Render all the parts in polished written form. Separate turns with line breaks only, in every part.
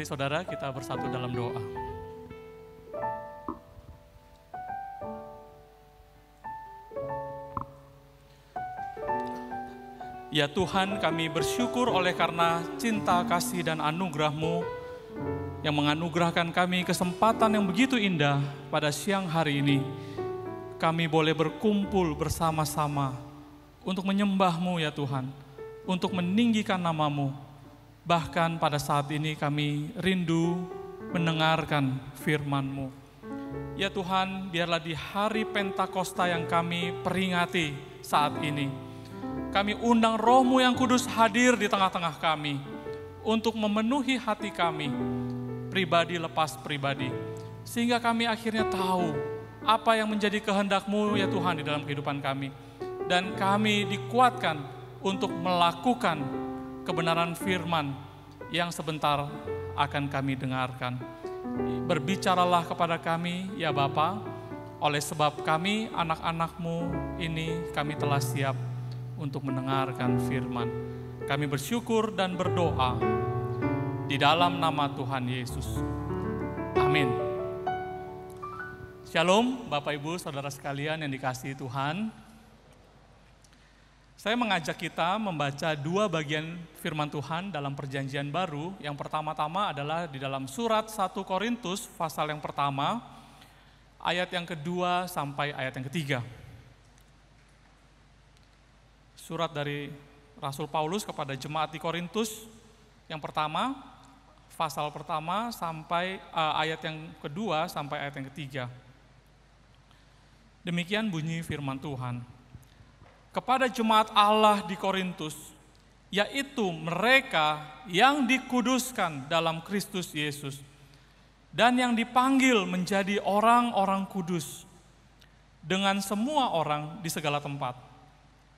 Mari saudara kita bersatu dalam doa. Ya Tuhan, kami bersyukur oleh karena cinta, kasih, dan anugerah-Mu yang menganugerahkan kami kesempatan yang begitu indah pada siang hari ini. Kami boleh berkumpul bersama-sama untuk menyembah-Mu ya Tuhan, untuk meninggikan nama-Mu. Bahkan pada saat ini kami rindu mendengarkan firman-Mu. Ya Tuhan, biarlah di hari Pentakosta yang kami peringati saat ini, kami undang Roh-Mu yang kudus hadir di tengah-tengah kami untuk memenuhi hati kami, pribadi lepas pribadi, sehingga kami akhirnya tahu apa yang menjadi kehendak-Mu ya Tuhan di dalam kehidupan kami. Dan kami dikuatkan untuk melakukan kebenaran firman yang sebentar akan kami dengarkan. Berbicaralah kepada kami ya Bapa, oleh sebab kami anak-anak-Mu ini kami telah siap untuk mendengarkan firman. Kami bersyukur dan berdoa di dalam nama Tuhan Yesus. Amin. Shalom Bapak Ibu Saudara sekalian yang dikasihi Tuhan. Saya mengajak kita membaca dua bagian firman Tuhan dalam perjanjian baru. Yang pertama-tama adalah di dalam surat 1 Korintus pasal yang pertama, ayat yang kedua sampai ayat yang ketiga. Surat dari Rasul Paulus kepada jemaat di Korintus yang pertama, pasal pertama sampai ayat yang kedua sampai ayat yang ketiga. Demikian bunyi firman Tuhan. Kepada jemaat Allah di Korintus, yaitu mereka yang dikuduskan dalam Kristus Yesus dan yang dipanggil menjadi orang-orang kudus dengan semua orang di segala tempat,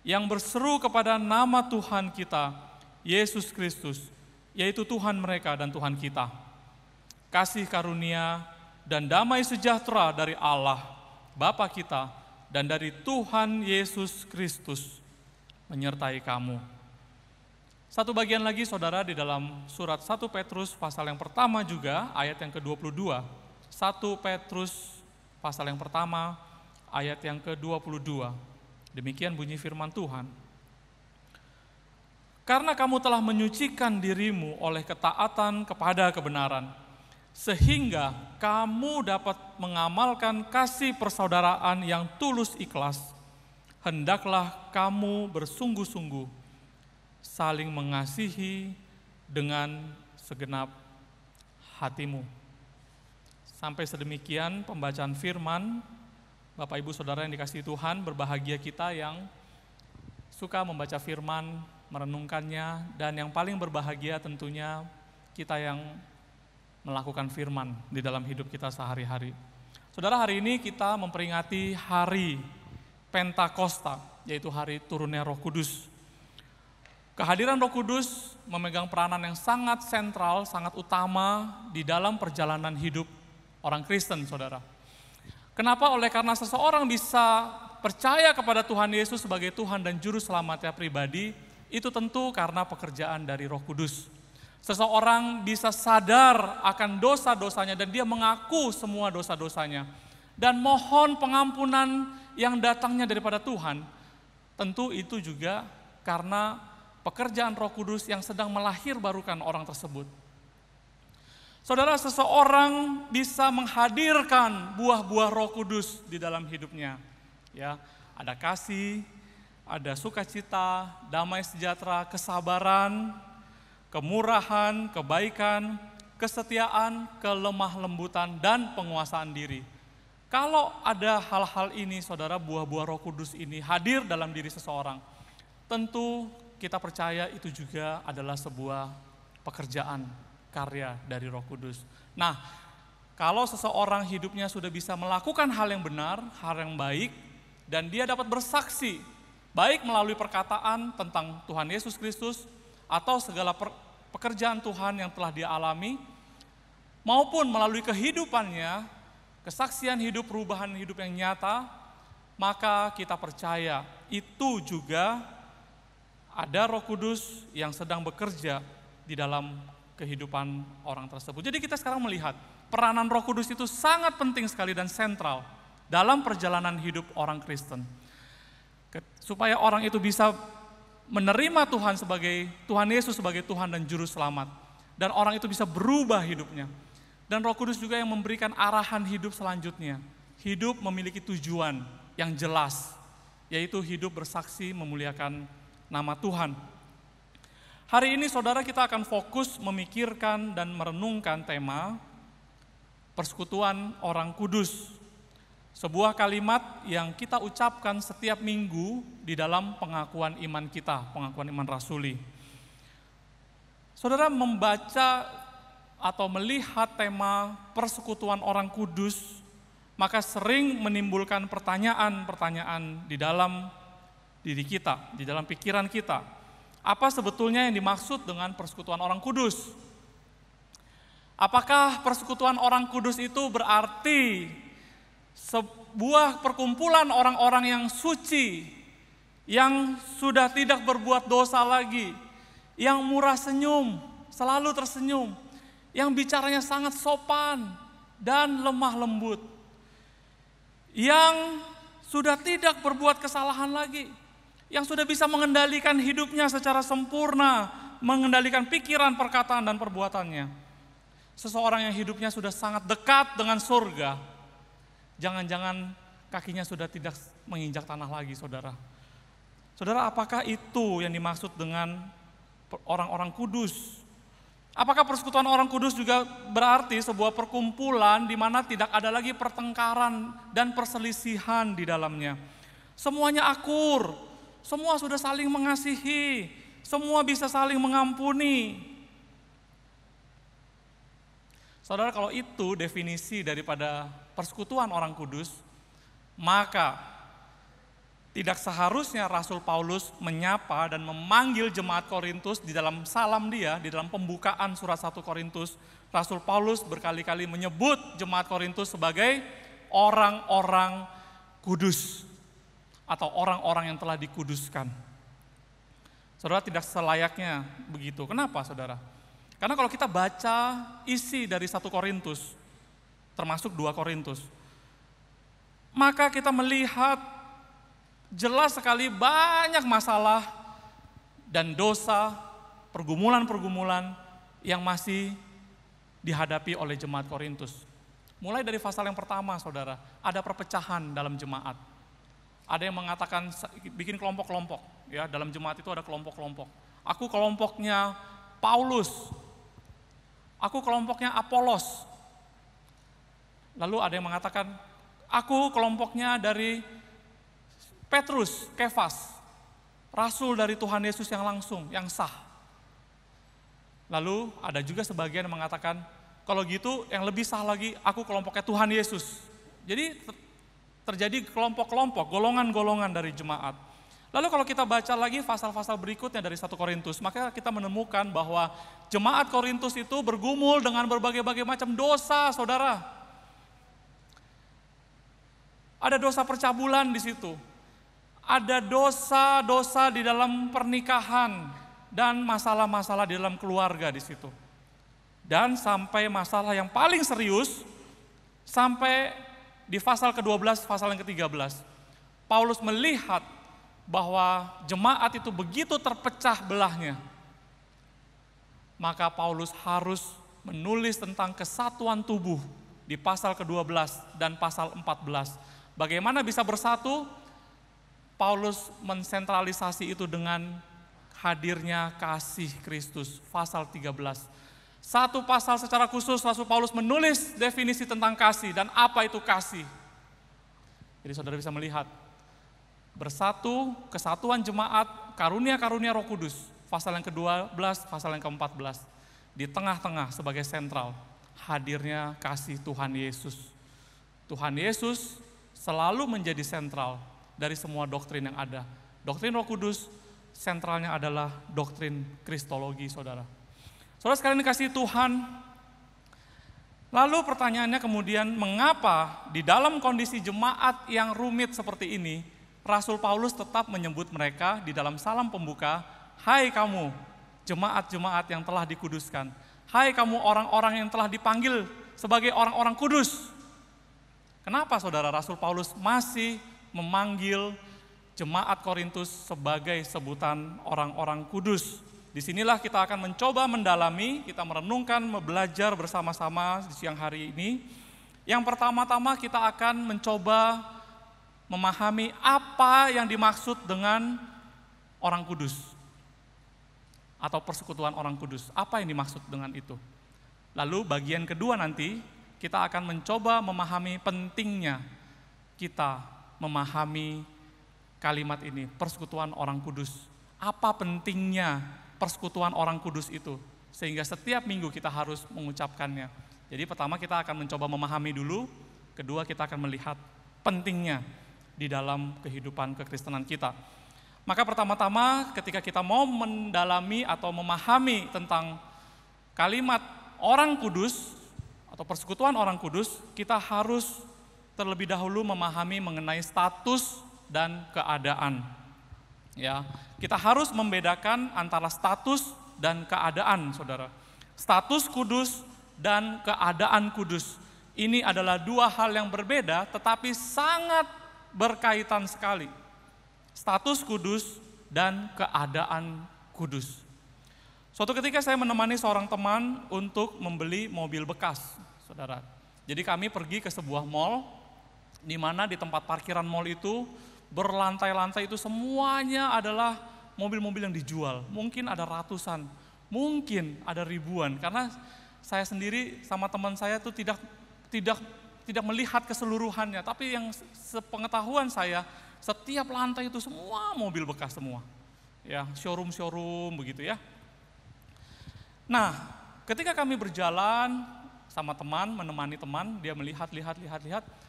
yang berseru kepada nama Tuhan kita, Yesus Kristus, yaitu Tuhan mereka dan Tuhan kita. Kasih karunia dan damai sejahtera dari Allah, Bapa kita, dan dari Tuhan Yesus Kristus menyertai kamu. Satu bagian lagi saudara di dalam surat 1 Petrus pasal yang pertama juga, ayat yang ke-22. 1 Petrus pasal yang pertama, ayat yang ke-22. Demikian bunyi firman Tuhan. Karena kamu telah menyucikan dirimu oleh ketaatan kepada kebenaran, sehingga kamu dapat mengamalkan kasih persaudaraan yang tulus ikhlas, hendaklah kamu bersungguh-sungguh saling mengasihi dengan segenap hatimu. Sampai sedemikian pembacaan firman. Bapak Ibu Saudara yang dikasihi Tuhan, berbahagia kita yang suka membaca firman, merenungkannya, dan yang paling berbahagia tentunya kita yang melakukan firman di dalam hidup kita sehari-hari. Saudara, hari ini kita memperingati hari Pentakosta, yaitu hari turunnya Roh Kudus. Kehadiran Roh Kudus memegang peranan yang sangat sentral, sangat utama di dalam perjalanan hidup orang Kristen, saudara. Kenapa? Oleh karena seseorang bisa percaya kepada Tuhan Yesus sebagai Tuhan dan Juru Selamatnya pribadi, itu tentu karena pekerjaan dari Roh Kudus. Seseorang bisa sadar akan dosa-dosanya dan dia mengaku semua dosa-dosanya dan mohon pengampunan yang datangnya daripada Tuhan. Tentu itu juga karena pekerjaan Roh Kudus yang sedang melahirbarukan orang tersebut. Saudara, seseorang bisa menghadirkan buah-buah Roh Kudus di dalam hidupnya. Ya, ada kasih, ada sukacita, damai sejahtera, kesabaran, kemurahan, kebaikan, kesetiaan, kelemah lembutan, dan penguasaan diri. Kalau ada hal-hal ini, saudara, buah-buah Roh Kudus ini hadir dalam diri seseorang, tentu kita percaya itu juga adalah sebuah pekerjaan karya dari Roh Kudus. Nah, kalau seseorang hidupnya sudah bisa melakukan hal yang benar, hal yang baik, dan dia dapat bersaksi, baik melalui perkataan tentang Tuhan Yesus Kristus, atau segala pekerjaan Tuhan yang telah dia alami, maupun melalui kehidupannya, kesaksian hidup, perubahan hidup yang nyata, maka kita percaya itu juga ada Roh Kudus yang sedang bekerja di dalam kehidupan orang tersebut. Jadi kita sekarang melihat peranan Roh Kudus itu sangat penting sekali dan sentral dalam perjalanan hidup orang Kristen. Supaya orang itu bisa menerima Tuhan Yesus sebagai Tuhan dan Juru Selamat. Dan orang itu bisa berubah hidupnya. Dan Roh Kudus juga yang memberikan arahan hidup selanjutnya. Hidup memiliki tujuan yang jelas, yaitu hidup bersaksi memuliakan nama Tuhan. Hari ini saudara kita akan fokus memikirkan dan merenungkan tema persekutuan orang kudus. Sebuah kalimat yang kita ucapkan setiap minggu di dalam pengakuan iman kita, pengakuan iman rasuli. Saudara membaca atau melihat tema persekutuan orang kudus, maka sering menimbulkan pertanyaan-pertanyaan di dalam diri kita, di dalam pikiran kita. Apa sebetulnya yang dimaksud dengan persekutuan orang kudus? Apakah persekutuan orang kudus itu berarti sebuah perkumpulan orang-orang yang suci, yang sudah tidak berbuat dosa lagi, yang murah senyum, selalu tersenyum, yang bicaranya sangat sopan dan lemah lembut, yang sudah tidak berbuat kesalahan lagi, yang sudah bisa mengendalikan hidupnya secara sempurna, mengendalikan pikiran, perkataan, dan perbuatannya. Seseorang yang hidupnya sudah sangat dekat dengan surga, jangan-jangan kakinya sudah tidak menginjak tanah lagi, saudara. Saudara, apakah itu yang dimaksud dengan orang-orang kudus? Apakah persekutuan orang kudus juga berarti sebuah perkumpulan di mana tidak ada lagi pertengkaran dan perselisihan di dalamnya? Semuanya akur, semua sudah saling mengasihi, semua bisa saling mengampuni. Saudara, kalau itu definisi daripada persekutuan orang kudus, maka tidak seharusnya Rasul Paulus menyapa dan memanggil jemaat Korintus di dalam salam dia, di dalam pembukaan surat 1 Korintus, Rasul Paulus berkali-kali menyebut jemaat Korintus sebagai orang-orang kudus atau orang-orang yang telah dikuduskan. Saudara, tidak selayaknya begitu. Kenapa, saudara? Karena kalau kita baca isi dari 1 Korintus, termasuk 2 Korintus, maka kita melihat jelas sekali banyak masalah dan dosa, pergumulan-pergumulan yang masih dihadapi oleh jemaat Korintus. Mulai dari pasal yang pertama, saudara, ada perpecahan dalam jemaat. Ada yang mengatakan bikin kelompok-kelompok, ya, dalam jemaat itu ada kelompok-kelompok. Aku kelompoknya Paulus, aku kelompoknya Apolos. Lalu ada yang mengatakan, aku kelompoknya dari Petrus, Kefas, rasul dari Tuhan Yesus yang langsung, yang sah. Lalu ada juga sebagian yang mengatakan, kalau gitu yang lebih sah lagi, aku kelompoknya Tuhan Yesus. Jadi terjadi kelompok-kelompok, golongan-golongan dari jemaat. Lalu kalau kita baca lagi pasal-pasal berikutnya dari 1 Korintus, maka kita menemukan bahwa jemaat Korintus itu bergumul dengan berbagai-bagai macam dosa, saudara. Ada dosa percabulan di situ. Ada dosa-dosa di dalam pernikahan dan masalah-masalah di dalam keluarga di situ. Dan sampai masalah yang paling serius, sampai di pasal ke-12, pasal yang ke-13, Paulus melihat bahwa jemaat itu begitu terpecah belahnya. Maka Paulus harus menulis tentang kesatuan tubuh di pasal ke-12 dan pasal 14. Bagaimana bisa bersatu? Paulus mensentralisasi itu dengan hadirnya kasih Kristus, pasal 13. Satu pasal secara khusus Rasul Paulus menulis definisi tentang kasih dan apa itu kasih. Jadi saudara bisa melihat bersatu, kesatuan jemaat, karunia-karunia Roh Kudus, pasal yang ke-12, pasal yang ke-14. Di tengah-tengah sebagai sentral hadirnya kasih Tuhan Yesus. Tuhan Yesus selalu menjadi sentral dari semua doktrin yang ada. Doktrin Roh Kudus sentralnya adalah doktrin Kristologi, saudara. Saudara sekalian dikasihi Tuhan, lalu pertanyaannya kemudian, mengapa di dalam kondisi jemaat yang rumit seperti ini, Rasul Paulus tetap menyebut mereka di dalam salam pembuka, hai kamu, jemaat-jemaat yang telah dikuduskan, Hai kamu orang-orang yang telah dipanggil sebagai orang-orang kudus. Kenapa saudara Rasul Paulus masih memanggil jemaat Korintus sebagai sebutan orang-orang kudus? Disinilah kita akan mencoba mendalami, kita merenungkan, belajar bersama-sama di siang hari ini. Yang pertama-tama kita akan mencoba memahami apa yang dimaksud dengan orang kudus atau persekutuan orang kudus. Apa yang dimaksud dengan itu? Lalu bagian kedua nanti kita akan mencoba memahami pentingnya kita memahami kalimat ini, persekutuan orang kudus. Apa pentingnya persekutuan orang kudus itu, sehingga setiap minggu kita harus mengucapkannya. Jadi pertama kita akan mencoba memahami dulu, kedua kita akan melihat pentingnya di dalam kehidupan kekristenan kita. Maka pertama-tama ketika kita mau mendalami atau memahami tentang kalimat orang kudus atau persekutuan orang kudus, kita harus terlebih dahulu memahami mengenai status dan keadaan. Ya, kita harus membedakan antara status dan keadaan, saudara. Status kudus dan keadaan kudus. Ini adalah dua hal yang berbeda, tetapi sangat berkaitan sekali. Status kudus dan keadaan kudus. Suatu ketika saya menemani seorang teman untuk membeli mobil bekas, saudara. Jadi kami pergi ke sebuah mall, di mana di tempat parkiran mall itu berlantai-lantai itu semuanya adalah mobil-mobil yang dijual. Mungkin ada ratusan, mungkin ada ribuan. Karena saya sendiri sama teman saya itu tidak melihat keseluruhannya. Tapi yang sepengetahuan saya, setiap lantai itu semua mobil bekas semua. Ya, showroom begitu ya. Nah, ketika kami berjalan sama teman, menemani teman, dia melihat,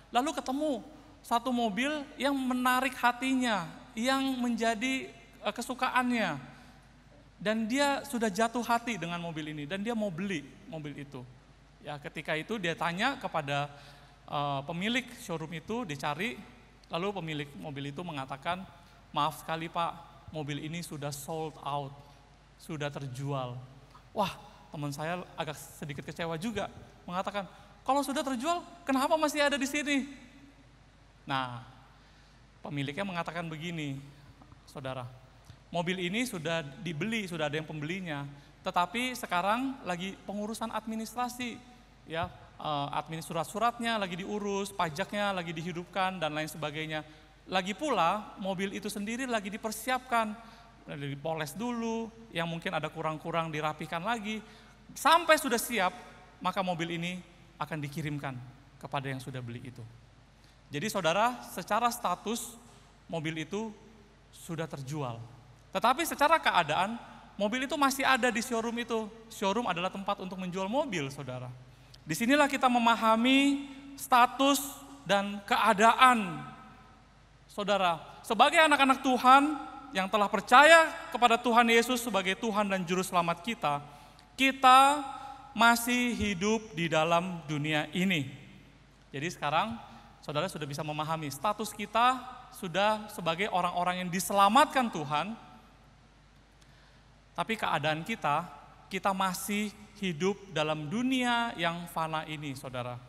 lalu ketemu satu mobil yang menarik hatinya, yang menjadi kesukaannya. Dan dia sudah jatuh hati dengan mobil ini, dan dia mau beli mobil itu. Ya, ketika itu dia tanya kepada pemilik showroom itu, dicari, lalu pemilik mobil itu mengatakan, maaf sekali Pak, mobil ini sudah sold out, sudah terjual. Wah, teman saya agak sedikit kecewa juga, mengatakan, kalau sudah terjual, kenapa masih ada di sini? Nah, pemiliknya mengatakan begini, saudara, mobil ini sudah dibeli, sudah ada yang pembelinya, tetapi sekarang lagi pengurusan administrasi, ya, surat-suratnya lagi diurus, pajaknya lagi dihidupkan dan lain sebagainya. Lagi pula mobil itu sendiri lagi dipersiapkan, dipoles dulu, yang mungkin ada kurang-kurang dirapikan lagi, sampai sudah siap, maka mobil ini akan dikirimkan kepada yang sudah beli itu. Jadi saudara, secara status mobil itu sudah terjual. Tetapi secara keadaan, mobil itu masih ada di showroom itu. Showroom adalah tempat untuk menjual mobil, saudara. Disinilah kita memahami status dan keadaan. Saudara, sebagai anak-anak Tuhan yang telah percaya kepada Tuhan Yesus sebagai Tuhan dan Juru Selamat kita, kita masih hidup di dalam dunia ini. Jadi sekarang, saudara sudah bisa memahami status kita sudah sebagai orang-orang yang diselamatkan Tuhan, tapi keadaan kita masih hidup dalam dunia yang fana ini, saudara.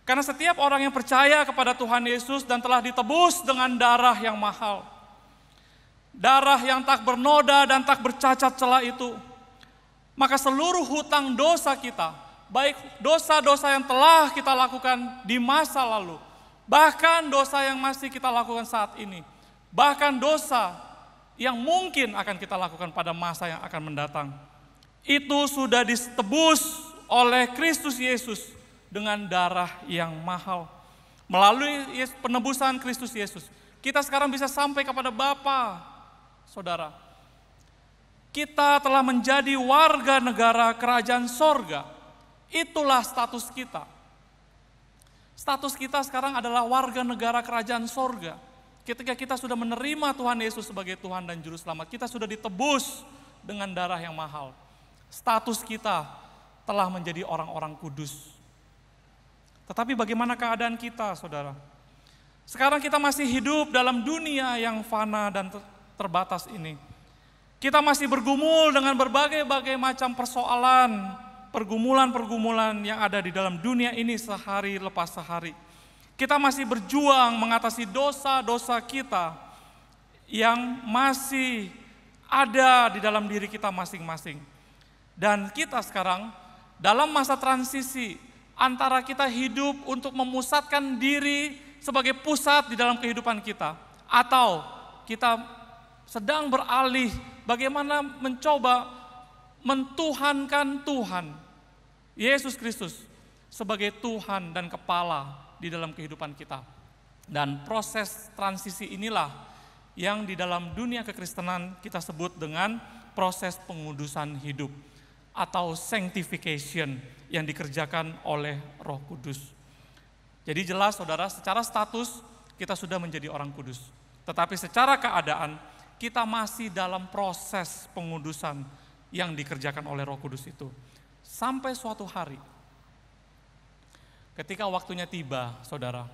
Karena setiap orang yang percaya kepada Tuhan Yesus dan telah ditebus dengan darah yang mahal, darah yang tak bernoda dan tak bercacat celah itu, maka seluruh hutang dosa kita, baik dosa-dosa yang telah kita lakukan di masa lalu, bahkan dosa yang masih kita lakukan saat ini, bahkan dosa yang mungkin akan kita lakukan pada masa yang akan mendatang, itu sudah ditebus oleh Kristus Yesus dengan darah yang mahal. Melalui penebusan Kristus Yesus, kita sekarang bisa sampai kepada Bapa, saudara. Kita telah menjadi warga negara kerajaan sorga. Itulah status kita. Status kita sekarang adalah warga negara kerajaan sorga. Ketika kita sudah menerima Tuhan Yesus sebagai Tuhan dan Juru Selamat, kita sudah ditebus dengan darah yang mahal. Status kita telah menjadi orang-orang kudus. Tetapi bagaimana keadaan kita, saudara? Sekarang kita masih hidup dalam dunia yang fana dan terbatas ini. Kita masih bergumul dengan berbagai-bagai macam persoalan pergumulan-pergumulan yang ada di dalam dunia ini sehari lepas sehari. Kita masih berjuang mengatasi dosa-dosa kita yang masih ada di dalam diri kita masing-masing. Dan kita sekarang dalam masa transisi antara kita hidup untuk memusatkan diri sebagai pusat di dalam kehidupan kita, atau kita sedang beralih bagaimana mencoba mentuhankan Tuhan, Yesus Kristus, sebagai Tuhan dan Kepala di dalam kehidupan kita. Dan proses transisi inilah yang di dalam dunia kekristenan kita sebut dengan proses pengudusan hidup atau sanctification yang dikerjakan oleh Roh Kudus. Jadi jelas saudara, secara status kita sudah menjadi orang kudus. Tetapi secara keadaan kita masih dalam proses pengudusan yang dikerjakan oleh Roh Kudus itu. Sampai suatu hari, ketika waktunya tiba, saudara,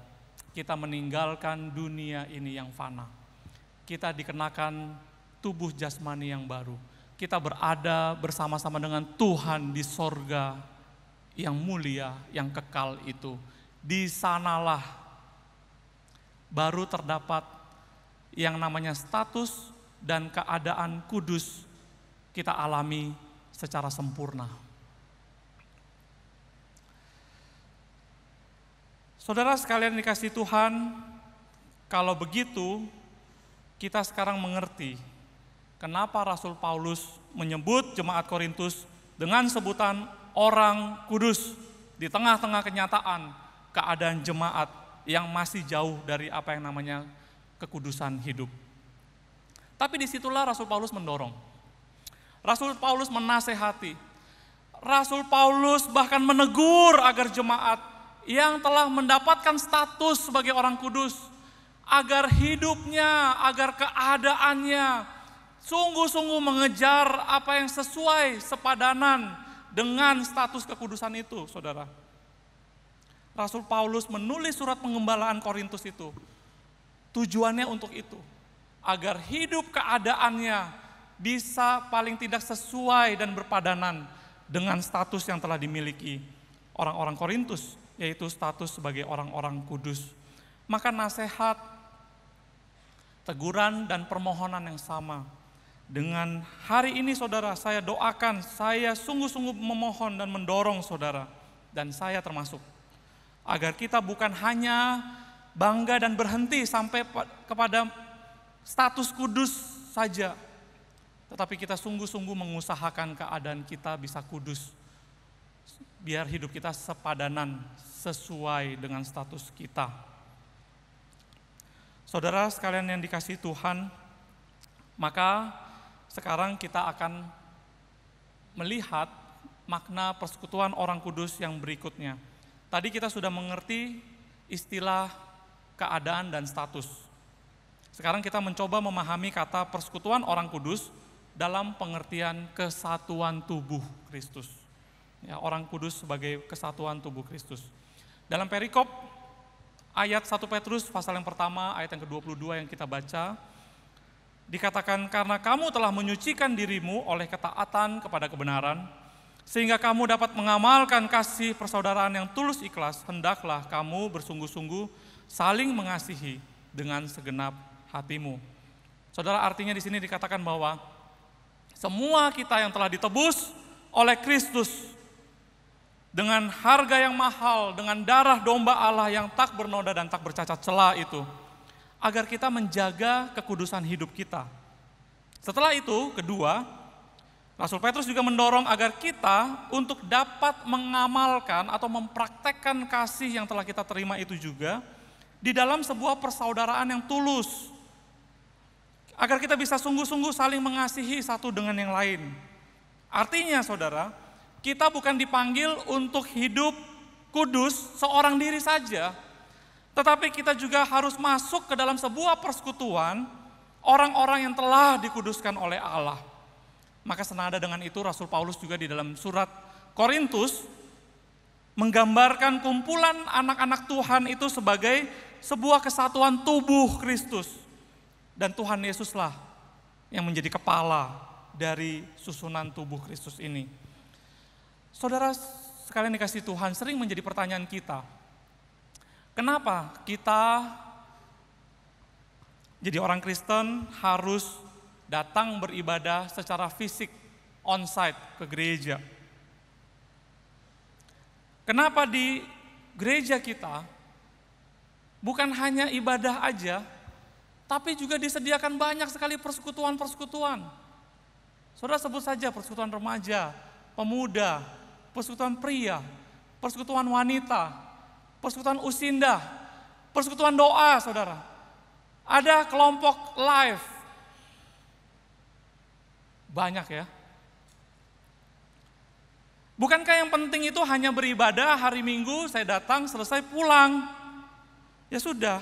kita meninggalkan dunia ini yang fana. Kita dikenakan tubuh jasmani yang baru. Kita berada bersama-sama dengan Tuhan di sorga yang mulia, yang kekal itu. Di sanalah baru terdapat yang namanya status dan keadaan kudus kita alami secara sempurna. Saudara sekalian dikasih Tuhan, kalau begitu kita sekarang mengerti kenapa Rasul Paulus menyebut jemaat Korintus dengan sebutan orang kudus di tengah-tengah kenyataan keadaan jemaat yang masih jauh dari apa yang namanya kekudusan hidup. Tapi disitulah Rasul Paulus mendorong. Rasul Paulus menasehati. Rasul Paulus bahkan menegur agar jemaat yang telah mendapatkan status sebagai orang kudus, agar hidupnya, agar keadaannya sungguh-sungguh mengejar apa yang sesuai sepadanan dengan status kekudusan itu, saudara. Rasul Paulus menulis surat pengembalaan Korintus itu, tujuannya untuk itu, agar hidup keadaannya bisa paling tidak sesuai dan berpadanan dengan status yang telah dimiliki orang-orang Korintus, yaitu status sebagai orang-orang kudus. Maka nasihat, teguran dan permohonan yang sama. Dengan hari ini saudara, saya doakan, saya sungguh-sungguh memohon dan mendorong saudara, dan saya termasuk, agar kita bukan hanya bangga dan berhenti sampai kepada status kudus saja, tetapi kita sungguh-sungguh mengusahakan keadaan kita bisa kudus, biar hidup kita sepadanan sesuai dengan status kita. Saudara sekalian yang dikasihi Tuhan, maka sekarang kita akan melihat makna persekutuan orang kudus yang berikutnya. Tadi kita sudah mengerti istilah keadaan dan status. Sekarang kita mencoba memahami kata persekutuan orang kudus dalam pengertian kesatuan tubuh Kristus. Ya, orang kudus sebagai kesatuan tubuh Kristus. Dalam perikop ayat 1 Petrus pasal yang pertama ayat yang ke-22 yang kita baca, dikatakan karena kamu telah menyucikan dirimu oleh ketaatan kepada kebenaran, sehingga kamu dapat mengamalkan kasih persaudaraan yang tulus ikhlas, hendaklah kamu bersungguh-sungguh saling mengasihi dengan segenap hatimu. Saudara, artinya di sini dikatakan bahwa semua kita yang telah ditebus oleh Kristus dengan harga yang mahal, dengan darah domba Allah yang tak bernoda dan tak bercacat celah itu, agar kita menjaga kekudusan hidup kita. Setelah itu, kedua, Rasul Petrus juga mendorong agar kita untuk dapat mengamalkan atau mempraktekkan kasih yang telah kita terima itu juga di dalam sebuah persaudaraan yang tulus, agar kita bisa sungguh-sungguh saling mengasihi satu dengan yang lain. Artinya saudara, kita bukan dipanggil untuk hidup kudus seorang diri saja, tetapi kita juga harus masuk ke dalam sebuah persekutuan orang-orang yang telah dikuduskan oleh Allah. Maka senada dengan itu Rasul Paulus juga di dalam surat Korintus menggambarkan kumpulan anak-anak Tuhan itu sebagai sebuah kesatuan tubuh Kristus. Dan Tuhan Yesuslah yang menjadi kepala dari susunan tubuh Kristus ini. Saudara sekalian dikasih Tuhan, sering menjadi pertanyaan kita. Kenapa kita jadi orang Kristen harus datang beribadah secara fisik, on-site ke gereja? Kenapa di gereja kita bukan hanya ibadah aja, tapi juga disediakan banyak sekali persekutuan-persekutuan. Saudara sebut saja persekutuan remaja, pemuda, persekutuan pria, persekutuan wanita, persekutuan usinda, persekutuan doa, saudara. Ada kelompok live. Banyak ya. Bukankah yang penting itu hanya beribadah hari Minggu, saya datang, selesai pulang. Ya sudah,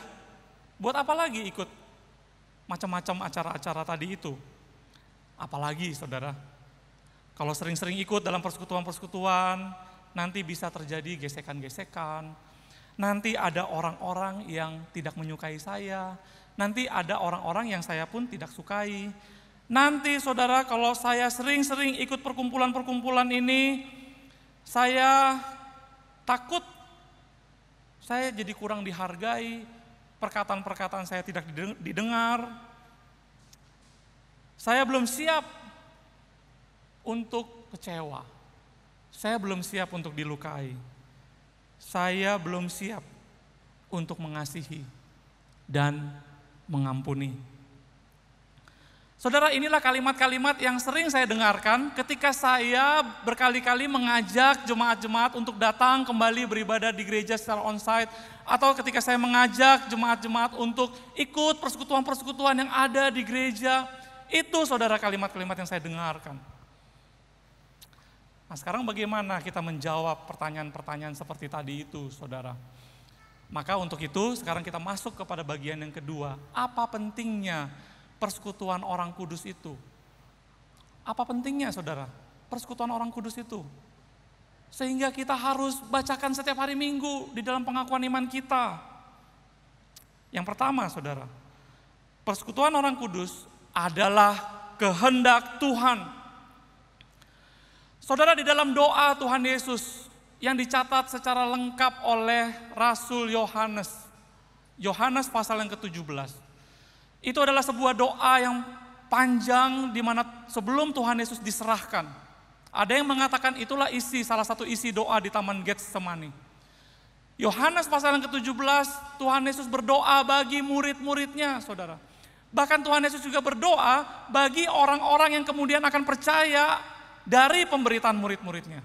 buat apa lagi ikut macam-macam acara-acara tadi itu? Apalagi saudara, kalau sering-sering ikut dalam persekutuan-persekutuan, nanti bisa terjadi gesekan-gesekan, nanti ada orang-orang yang tidak menyukai saya, nanti ada orang-orang yang saya pun tidak sukai. Nanti saudara, kalau saya sering-sering ikut perkumpulan-perkumpulan ini, saya takut saya jadi kurang dihargai, perkataan-perkataan saya tidak didengar. Saya belum siap untuk kecewa. Saya belum siap untuk dilukai. Saya belum siap untuk mengasihi dan mengampuni. Saudara, inilah kalimat-kalimat yang sering saya dengarkan ketika saya berkali-kali mengajak jemaat-jemaat untuk datang kembali beribadah di gereja secara on-site, atau ketika saya mengajak jemaat-jemaat untuk ikut persekutuan-persekutuan yang ada di gereja. Itu saudara kalimat-kalimat yang saya dengarkan. Nah, sekarang bagaimana kita menjawab pertanyaan-pertanyaan seperti tadi itu, saudara? Maka untuk itu sekarang kita masuk kepada bagian yang kedua. Apa pentingnya persekutuan orang kudus itu? Apa pentingnya saudara persekutuan orang kudus itu? Sehingga kita harus bacakan setiap hari Minggu di dalam pengakuan iman kita. Yang pertama saudara, persekutuan orang kudus adalah kehendak Tuhan. Saudara, di dalam doa Tuhan Yesus yang dicatat secara lengkap oleh Rasul Yohanes, Yohanes pasal yang ke-17, itu adalah sebuah doa yang panjang di mana sebelum Tuhan Yesus diserahkan. Ada yang mengatakan itulah salah satu isi doa di Taman Getsemani. Yohanes pasal yang ke-17, Tuhan Yesus berdoa bagi murid-muridnya, saudara. Bahkan Tuhan Yesus juga berdoa bagi orang-orang yang kemudian akan percaya dari pemberitaan murid-muridnya.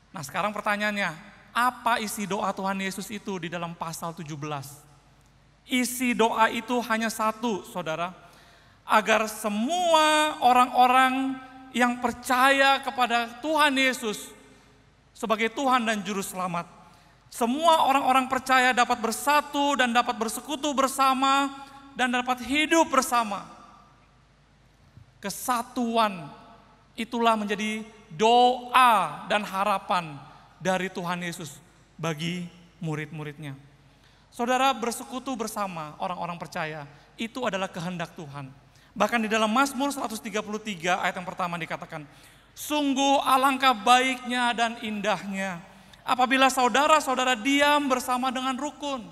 Nah, sekarang pertanyaannya, apa isi doa Tuhan Yesus itu di dalam pasal 17? Isi doa itu hanya satu, saudara. Agar semua orang-orang yang percaya kepada Tuhan Yesus sebagai Tuhan dan Juru Selamat, semua orang-orang percaya dapat bersatu dan dapat bersekutu bersama dan dapat hidup bersama. Kesatuan itulah menjadi doa dan harapan dari Tuhan Yesus bagi murid-muridnya. Saudara, bersekutu bersama orang-orang percaya itu adalah kehendak Tuhan. Bahkan di dalam Mazmur 133 ayat yang pertama dikatakan, sungguh alangkah baiknya dan indahnya apabila saudara-saudara diam bersama dengan rukun.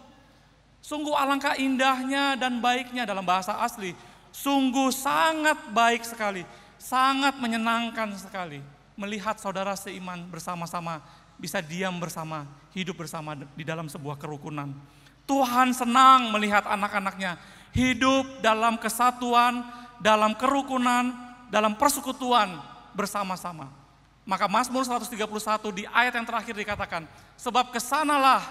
Sungguh alangkah indahnya dan baiknya dalam bahasa asli. Sungguh sangat baik sekali, sangat menyenangkan sekali melihat saudara seiman bersama-sama bisa diam bersama, hidup bersama di dalam sebuah kerukunan. Tuhan senang melihat anak-anaknya hidup dalam kesatuan, dalam kerukunan, dalam persekutuan bersama-sama. Maka Mazmur 131 di ayat yang terakhir dikatakan, sebab kesanalah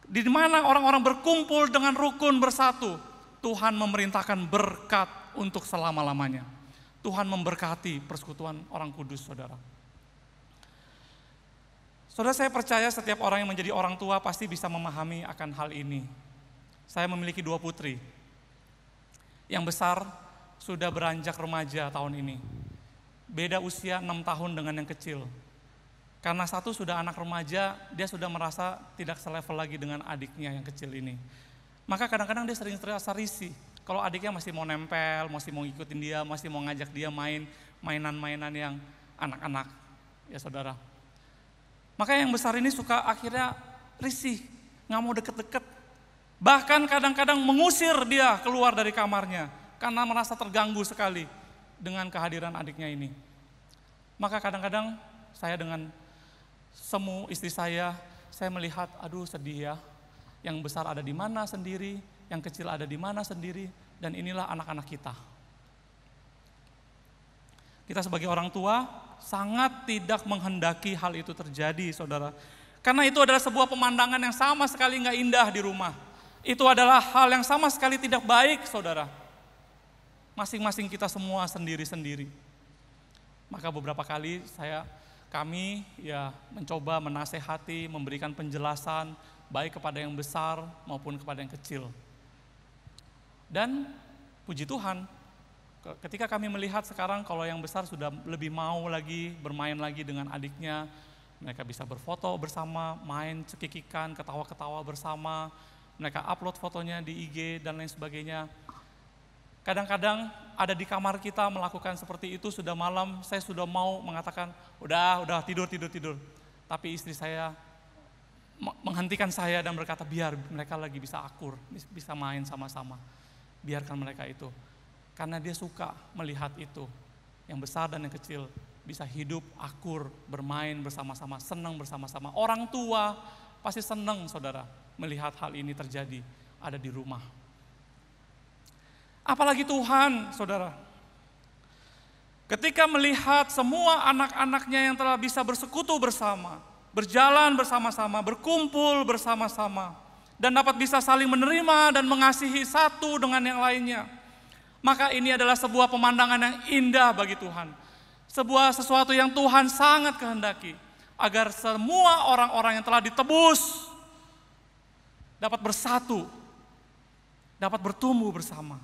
di mana orang-orang berkumpul dengan rukun bersatu, Tuhan memerintahkan berkat untuk selama-lamanya. Tuhan memberkati persekutuan orang kudus, saudara. Saudara, saya percaya setiap orang yang menjadi orang tua pasti bisa memahami akan hal ini. Saya memiliki 2 putri. Yang besar sudah beranjak remaja tahun ini. Beda usia 6 tahun dengan yang kecil. Karena satu sudah anak remaja, dia sudah merasa tidak selevel lagi dengan adiknya yang kecil ini. Maka kadang-kadang dia sering terasa risih. Kalau adiknya masih mau nempel, masih mau ngikutin dia, masih mau ngajak dia main mainan-mainan yang anak-anak. ya saudara. Maka yang besar ini suka akhirnya risih, nggak mau deket-deket. Bahkan kadang-kadang mengusir dia keluar dari kamarnya karena merasa terganggu sekali dengan kehadiran adiknya ini. Maka kadang-kadang saya dengan semu istri saya melihat, aduh sedih ya. Yang besar ada di mana sendiri, yang kecil ada di mana sendiri, dan inilah anak-anak kita. Kita sebagai orang tua sangat tidak menghendaki hal itu terjadi, saudara. Karena itu adalah sebuah pemandangan yang sama sekali nggak indah di rumah. Itu adalah hal yang sama sekali tidak baik, saudara. Masing-masing kita semua sendiri-sendiri. Maka beberapa kali kami mencoba menasehati, memberikan penjelasan baik kepada yang besar maupun kepada yang kecil. Dan puji Tuhan, ketika kami melihat sekarang kalau yang besar sudah lebih mau lagi bermain lagi dengan adiknya, mereka bisa berfoto bersama, main cekikikan, ketawa-ketawa bersama, mereka upload fotonya di IG dan lain sebagainya. Kadang-kadang ada di kamar kita melakukan seperti itu, sudah malam, saya sudah mau mengatakan, udah tidur. Tapi istri saya menghentikan saya dan berkata, biar mereka lagi bisa akur, bisa main sama-sama. Biarkan mereka itu. Karena dia suka melihat itu, yang besar dan yang kecil bisa hidup akur, bermain bersama-sama, senang bersama-sama. Orang tua pasti senang, saudara, melihat hal ini terjadi ada di rumah. Apalagi Tuhan, saudara. Ketika melihat semua anak-anaknya yang telah bisa bersekutu bersama, berjalan bersama-sama, berkumpul bersama-sama, dan dapat bisa saling menerima dan mengasihi satu dengan yang lainnya. Maka ini adalah sebuah pemandangan yang indah bagi Tuhan. Sesuatu yang Tuhan sangat kehendaki. Agar semua orang-orang yang telah ditebus dapat bersatu, dapat bertumbuh bersama.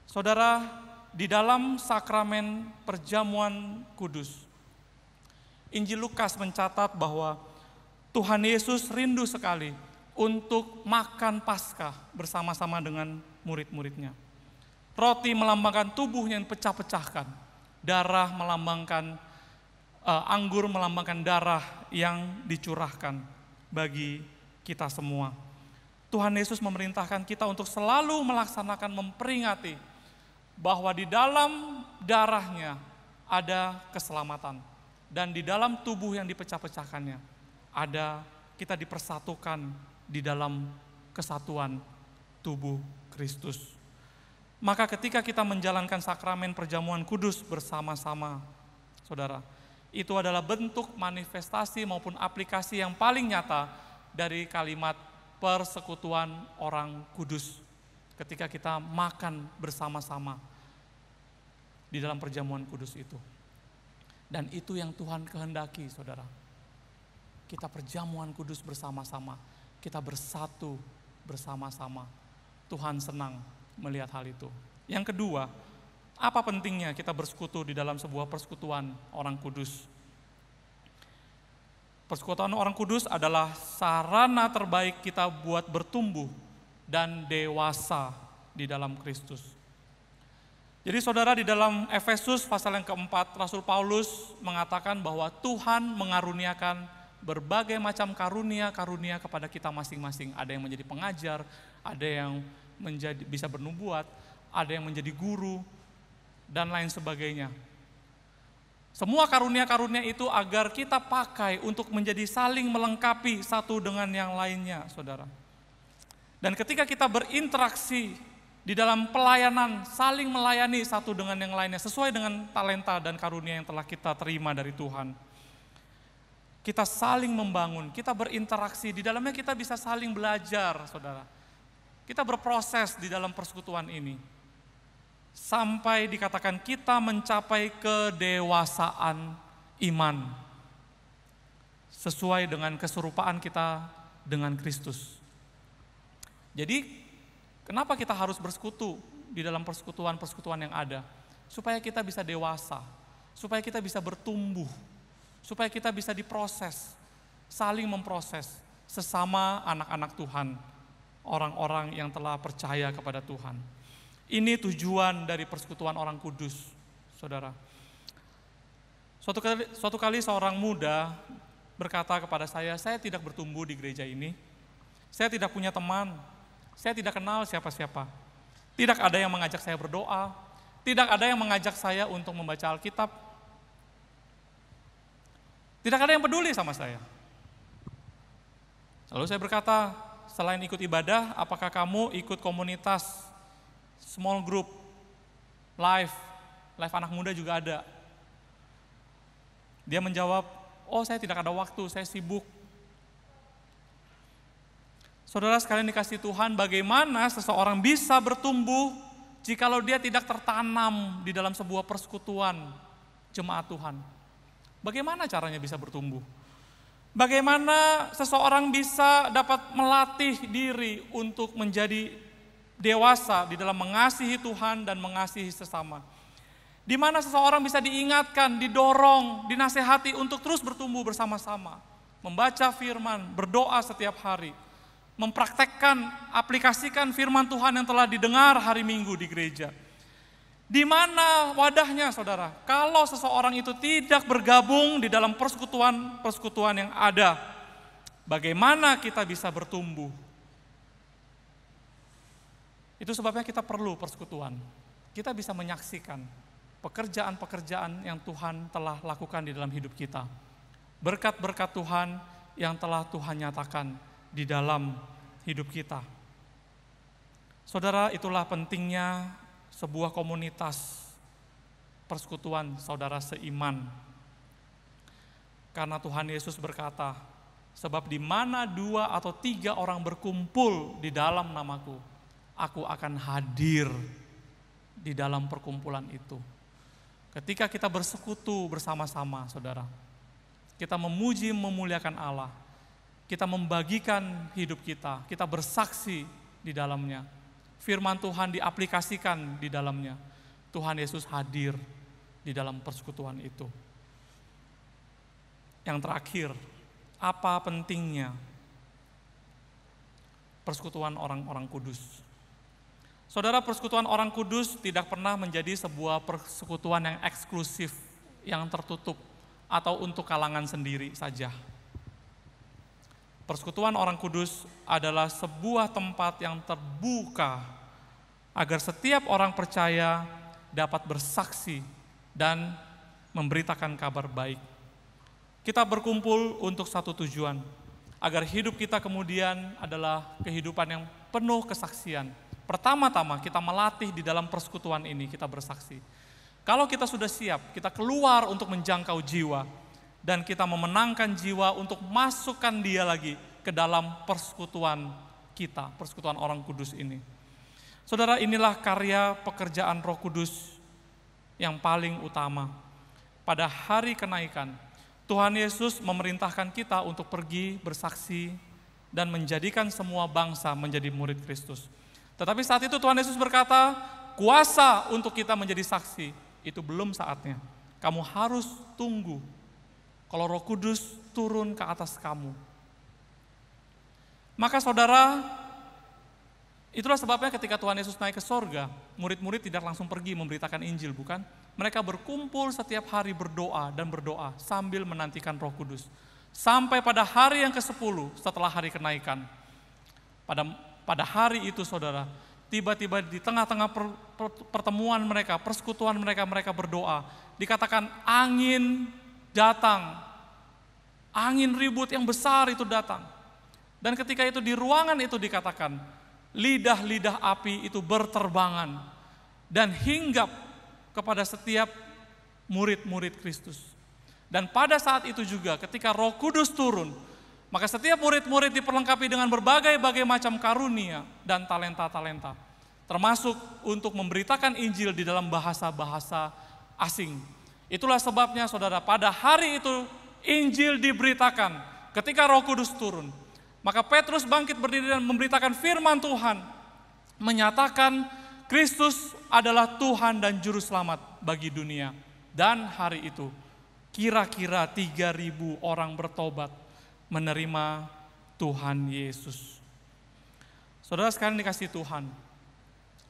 Saudara, di dalam sakramen perjamuan kudus, Injil Lukas mencatat bahwa Tuhan Yesus rindu sekali untuk makan Paskah bersama-sama dengan murid-muridnya. Roti melambangkan tubuhnya yang pecah-pecahkan, darah melambangkan anggur melambangkan darah yang dicurahkan bagi kita semua. Tuhan Yesus memerintahkan kita untuk selalu melaksanakan, memperingati bahwa di dalam darahnya ada keselamatan dan di dalam tubuh yang dipecah-pecahkannya ada kita dipersatukan di dalam kesatuan tubuh Kristus. Maka ketika kita menjalankan sakramen perjamuan kudus bersama-sama, saudara, itu adalah bentuk manifestasi maupun aplikasi yang paling nyata dari kalimat persekutuan orang kudus. Ketika kita makan bersama-sama di dalam perjamuan kudus itu. Dan itu yang Tuhan kehendaki, saudara. Kita perjamuan kudus bersama-sama, kita bersatu bersama-sama. Tuhan senang melihat hal itu. Yang kedua, apa pentingnya kita bersekutu di dalam sebuah persekutuan orang kudus? Persekutuan orang kudus adalah sarana terbaik kita buat bertumbuh dan dewasa di dalam Kristus. Jadi saudara, di dalam Efesus pasal yang keempat, Rasul Paulus mengatakan bahwa Tuhan mengaruniakan berbagai macam karunia-karunia kepada kita masing-masing. Ada yang menjadi pengajar, ada yang bisa bernubuat, ada yang menjadi guru, dan lain sebagainya. Semua karunia-karunia itu agar kita pakai untuk menjadi saling melengkapi satu dengan yang lainnya, saudara. Dan ketika kita berinteraksi di dalam pelayanan, saling melayani satu dengan yang lainnya, sesuai dengan talenta dan karunia yang telah kita terima dari Tuhan. Kita saling membangun, kita berinteraksi, di dalamnya kita bisa saling belajar, saudara. Kita berproses di dalam persekutuan ini. Sampai dikatakan kita mencapai kedewasaan iman. Sesuai dengan keserupaan kita dengan Kristus. Jadi, kenapa kita harus bersekutu di dalam persekutuan-persekutuan yang ada? Supaya kita bisa dewasa, supaya kita bisa bertumbuh, supaya kita bisa diproses, saling memproses sesama anak-anak Tuhan, orang-orang yang telah percaya kepada Tuhan. Ini tujuan dari persekutuan orang kudus, saudara. Suatu kali seorang muda berkata kepada saya tidak bertumbuh di gereja ini, saya tidak punya teman, saya tidak kenal siapa-siapa. Tidak ada yang mengajak saya berdoa, tidak ada yang mengajak saya untuk membaca Alkitab, tidak ada yang peduli sama saya. Lalu saya berkata, selain ikut ibadah, apakah kamu ikut komunitas, small group, live anak muda juga ada? Dia menjawab, oh saya tidak ada waktu, saya sibuk. Saudara sekalian dikasih Tuhan, bagaimana seseorang bisa bertumbuh jikalau dia tidak tertanam di dalam sebuah persekutuan jemaat Tuhan? Bagaimana caranya bisa bertumbuh? Bagaimana seseorang bisa dapat melatih diri untuk menjadi dewasa di dalam mengasihi Tuhan dan mengasihi sesama? Di mana seseorang bisa diingatkan, didorong, dinasehati untuk terus bertumbuh bersama-sama, membaca firman, berdoa setiap hari, mempraktekkan, aplikasikan firman Tuhan yang telah didengar hari Minggu di gereja. Di mana wadahnya, saudara? Kalau seseorang itu tidak bergabung di dalam persekutuan yang ada, bagaimana kita bisa bertumbuh? Itu sebabnya kita perlu persekutuan. Kita bisa menyaksikan pekerjaan-pekerjaan yang Tuhan telah lakukan di dalam hidup kita. Berkat-berkat Tuhan yang telah Tuhan nyatakan di dalam hidup kita. Saudara, itulah pentingnya sebuah komunitas persekutuan saudara seiman. Karena Tuhan Yesus berkata, sebab di mana 2 atau 3 orang berkumpul di dalam namaku, aku akan hadir di dalam perkumpulan itu. Ketika kita bersekutu bersama-sama, saudara, kita memuji, memuliakan Allah, kita membagikan hidup kita bersaksi di dalamnya. Firman Tuhan diaplikasikan di dalamnya. Tuhan Yesus hadir di dalam persekutuan itu. Yang terakhir, apa pentingnya persekutuan orang-orang kudus? Saudara, persekutuan orang kudus tidak pernah menjadi sebuah persekutuan yang eksklusif, yang tertutup, atau untuk kalangan sendiri saja. Persekutuan orang kudus adalah sebuah tempat yang terbuka agar setiap orang percaya dapat bersaksi dan memberitakan kabar baik. Kita berkumpul untuk satu tujuan, agar hidup kita kemudian adalah kehidupan yang penuh kesaksian. Pertama-tama kita melatih di dalam persekutuan ini, kita bersaksi. Kalau kita sudah siap, kita keluar untuk menjangkau jiwa, dan kita memenangkan jiwa untuk masukkan dia lagi ke dalam persekutuan kita, persekutuan orang kudus ini. Saudara, inilah karya pekerjaan Roh Kudus yang paling utama. Pada hari kenaikan, Tuhan Yesus memerintahkan kita untuk pergi bersaksi dan menjadikan semua bangsa menjadi murid Kristus. Tetapi saat itu Tuhan Yesus berkata, kuasa untuk kita menjadi saksi, itu belum saatnya. Kamu harus tunggu kalau Roh Kudus turun ke atas kamu. Maka saudara, itulah sebabnya ketika Tuhan Yesus naik ke sorga, murid-murid tidak langsung pergi memberitakan Injil, bukan? Mereka berkumpul setiap hari berdoa dan berdoa sambil menantikan Roh Kudus. Sampai pada hari yang ke-10 setelah hari kenaikan. Pada hari itu, saudara, tiba-tiba di tengah-tengah pertemuan mereka, persekutuan mereka, mereka berdoa. Dikatakan angin datang, angin ribut yang besar itu datang. Dan ketika itu di ruangan itu dikatakan, lidah-lidah api itu berterbangan dan hinggap kepada setiap murid-murid Kristus. Dan pada saat itu juga ketika Roh Kudus turun, maka setiap murid-murid diperlengkapi dengan berbagai-bagai macam karunia dan talenta-talenta, termasuk untuk memberitakan Injil di dalam bahasa-bahasa asing. Itulah sebabnya, saudara, pada hari itu Injil diberitakan ketika Roh Kudus turun. Maka Petrus bangkit berdiri dan memberitakan firman Tuhan, menyatakan Kristus adalah Tuhan dan Juru Selamat bagi dunia. Dan hari itu kira-kira 3.000 orang bertobat menerima Tuhan Yesus. Saudara sekalian dikasih Tuhan,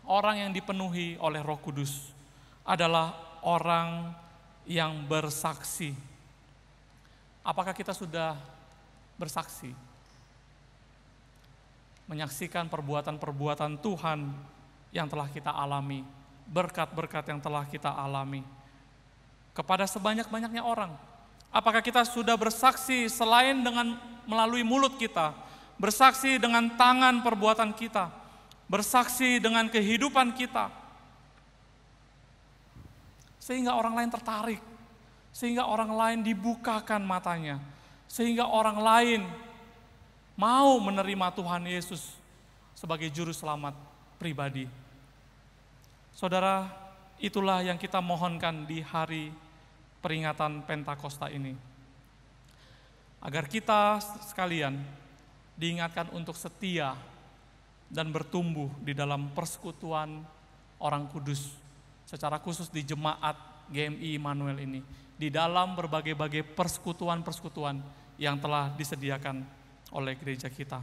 orang yang dipenuhi oleh Roh Kudus adalah orang yang bersaksi. Apakah kita sudah bersaksi? Menyaksikan perbuatan-perbuatan Tuhan yang telah kita alami, berkat-berkat yang telah kita alami kepada sebanyak-banyaknya orang. Apakah kita sudah bersaksi selain dengan melalui mulut kita, bersaksi dengan tangan perbuatan kita, bersaksi dengan kehidupan kita, sehingga orang lain tertarik, sehingga orang lain dibukakan matanya, sehingga orang lain mau menerima Tuhan Yesus sebagai juru selamat pribadi. Saudara, itulah yang kita mohonkan di hari peringatan Pentakosta ini. Agar kita sekalian diingatkan untuk setia dan bertumbuh di dalam persekutuan orang kudus, secara khusus di jemaat GMI Immanuel ini, di dalam berbagai-bagai persekutuan-persekutuan yang telah disediakan oleh gereja kita.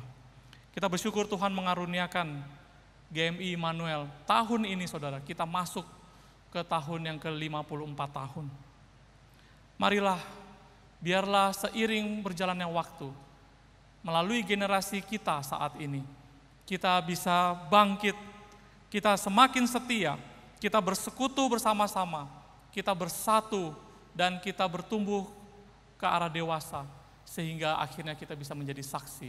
Kita bersyukur Tuhan mengaruniakan GMI Immanuel tahun ini, saudara, kita masuk ke tahun yang ke-54 tahun. Marilah, biarlah seiring berjalannya waktu, melalui generasi kita saat ini, kita bisa bangkit, kita semakin setia, kita bersekutu bersama-sama, kita bersatu, dan kita bertumbuh ke arah dewasa, sehingga akhirnya kita bisa menjadi saksi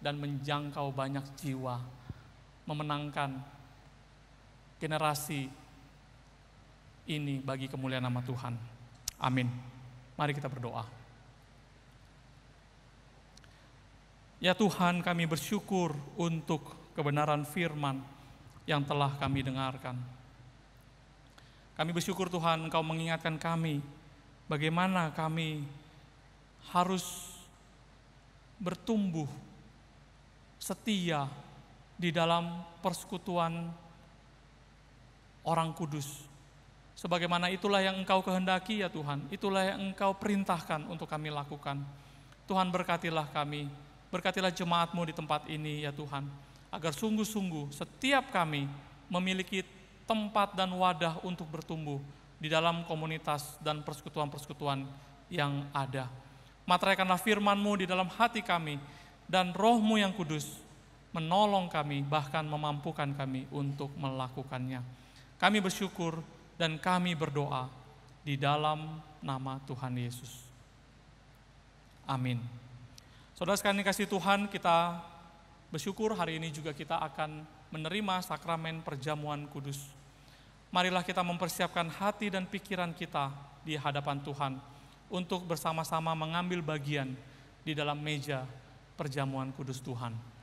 dan menjangkau banyak jiwa, memenangkan generasi ini bagi kemuliaan nama Tuhan. Amin. Mari kita berdoa. Ya Tuhan, kami bersyukur untuk kebenaran firman yang telah kami dengarkan. Kami bersyukur Tuhan, Engkau mengingatkan kami bagaimana kami harus bertumbuh setia di dalam persekutuan orang kudus. Sebagaimana itulah yang Engkau kehendaki ya Tuhan, itulah yang Engkau perintahkan untuk kami lakukan. Tuhan, berkatilah kami, berkatilah jemaat-Mu di tempat ini ya Tuhan, agar sungguh-sungguh setiap kami memiliki tempat dan wadah untuk bertumbuh di dalam komunitas dan persekutuan-persekutuan yang ada. Materaikanlah firman-Mu di dalam hati kami, dan Roh-Mu yang kudus menolong kami, bahkan memampukan kami untuk melakukannya. Kami bersyukur dan kami berdoa di dalam nama Tuhan Yesus. Amin. Saudara sekalian dikasihi Tuhan, kita bersyukur hari ini juga kita akan menerima sakramen perjamuan kudus. Marilah kita mempersiapkan hati dan pikiran kita di hadapan Tuhan untuk bersama-sama mengambil bagian di dalam meja perjamuan kudus Tuhan.